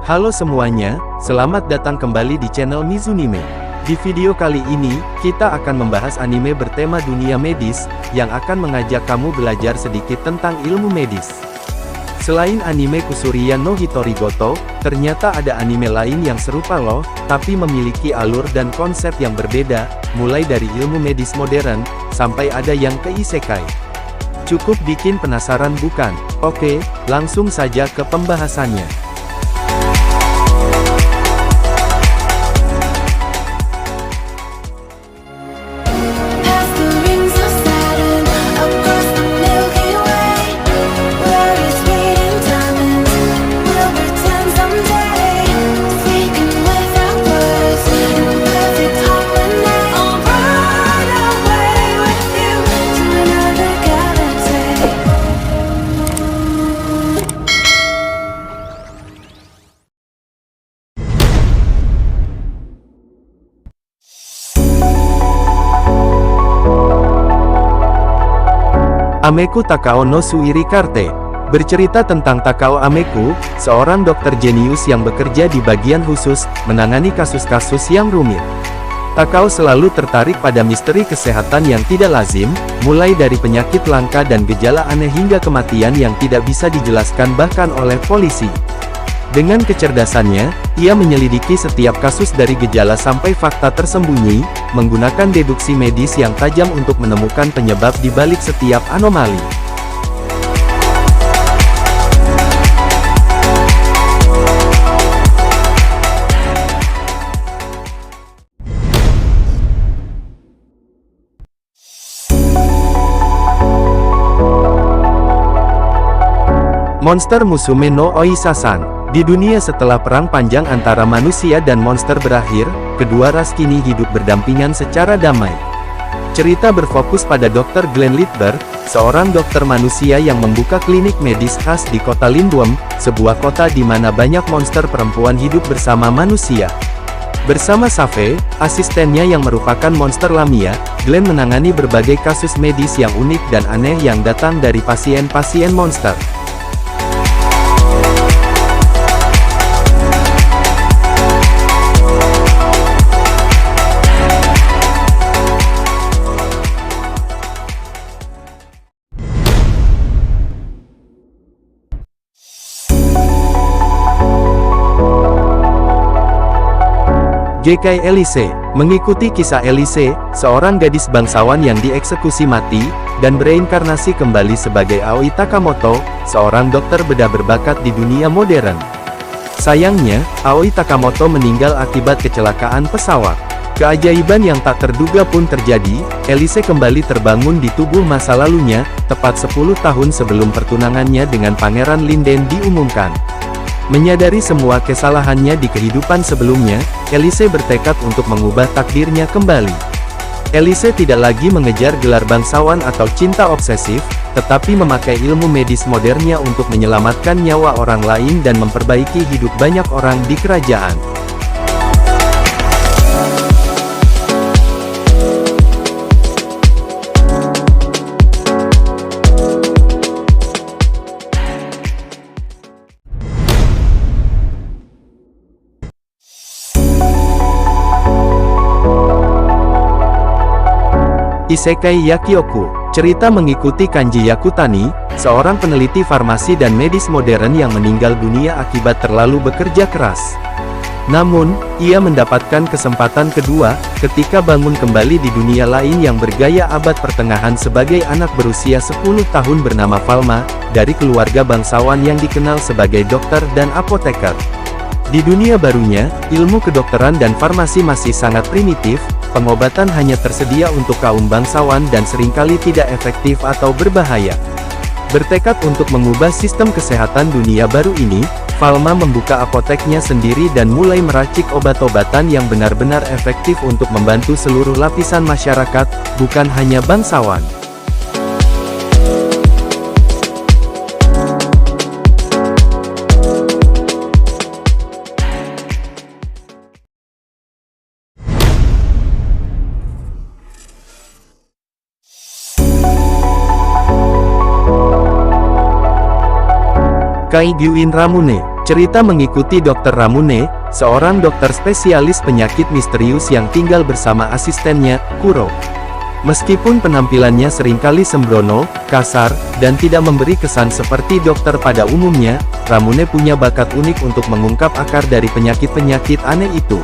Halo semuanya, selamat datang kembali di channel Mizunime. Di video kali ini, kita akan membahas anime bertema dunia medis, yang akan mengajak kamu belajar sedikit tentang ilmu medis. Selain anime Kusuriya no Hitori Goto, ternyata ada anime lain yang serupa loh, tapi memiliki alur dan konsep yang berbeda, mulai dari ilmu medis modern, sampai ada yang ke isekai. Cukup bikin penasaran bukan? Oke, langsung saja ke pembahasannya. Ameku Takao no Suiri Karte. Bercerita tentang Takao Ameku, seorang dokter jenius yang bekerja di bagian khusus, menangani kasus-kasus yang rumit. Takao selalu tertarik pada misteri kesehatan yang tidak lazim, mulai dari penyakit langka dan gejala aneh hingga kematian yang tidak bisa dijelaskan bahkan oleh polisi. Dengan kecerdasannya, ia menyelidiki setiap kasus dari gejala sampai fakta tersembunyi, menggunakan deduksi medis yang tajam untuk menemukan penyebab di balik setiap anomali. Monster Musume no Oisa-san. Di dunia setelah perang panjang antara manusia dan monster berakhir, kedua ras kini hidup berdampingan secara damai. Cerita berfokus pada Dr. Glenn Lidberg, seorang dokter manusia yang membuka klinik medis khas di kota Lindworm, sebuah kota di mana banyak monster perempuan hidup bersama manusia. Bersama Save, asistennya yang merupakan monster Lamia, Glenn menangani berbagai kasus medis yang unik dan aneh yang datang dari pasien-pasien monster. Gekai Elise. Mengikuti kisah Elise, seorang gadis bangsawan yang dieksekusi mati, dan bereinkarnasi kembali sebagai Aoi Takamoto, seorang dokter bedah berbakat di dunia modern. Sayangnya, Aoi Takamoto meninggal akibat kecelakaan pesawat. Keajaiban yang tak terduga pun terjadi, Elise kembali terbangun di tubuh masa lalunya, tepat 10 tahun sebelum pertunangannya dengan Pangeran Linden diumumkan. Menyadari semua kesalahannya di kehidupan sebelumnya, Elise bertekad untuk mengubah takdirnya kembali. Elise tidak lagi mengejar gelar bangsawan atau cinta obsesif, tetapi memakai ilmu medis modernnya untuk menyelamatkan nyawa orang lain dan memperbaiki hidup banyak orang di kerajaan. Isekai Yakioku. Cerita mengikuti Kanji Yakutani, seorang peneliti farmasi dan medis modern yang meninggal dunia akibat terlalu bekerja keras. Namun, ia mendapatkan kesempatan kedua, ketika bangun kembali di dunia lain yang bergaya abad pertengahan sebagai anak berusia 10 tahun bernama Falma, dari keluarga bangsawan yang dikenal sebagai dokter dan apoteker. Di dunia barunya, ilmu kedokteran dan farmasi masih sangat primitif, pengobatan hanya tersedia untuk kaum bangsawan dan seringkali tidak efektif atau berbahaya. Bertekad untuk mengubah sistem kesehatan dunia baru ini, Falma membuka apoteknya sendiri dan mulai meracik obat-obatan yang benar-benar efektif untuk membantu seluruh lapisan masyarakat, bukan hanya bangsawan. Kai Gyuin Ramune. Cerita mengikuti Dr. Ramune, seorang dokter spesialis penyakit misterius yang tinggal bersama asistennya, Kuro. Meskipun penampilannya seringkali sembrono, kasar, dan tidak memberi kesan seperti dokter pada umumnya, Ramune punya bakat unik untuk mengungkap akar dari penyakit-penyakit aneh itu.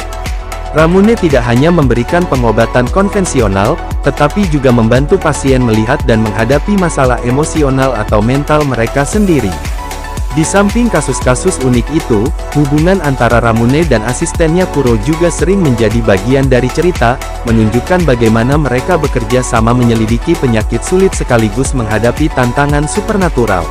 Ramune tidak hanya memberikan pengobatan konvensional, tetapi juga membantu pasien melihat dan menghadapi masalah emosional atau mental mereka sendiri. Di samping kasus-kasus unik itu, hubungan antara Ramune dan asistennya Kuro juga sering menjadi bagian dari cerita, menunjukkan bagaimana mereka bekerja sama menyelidiki penyakit sulit sekaligus menghadapi tantangan supernatural.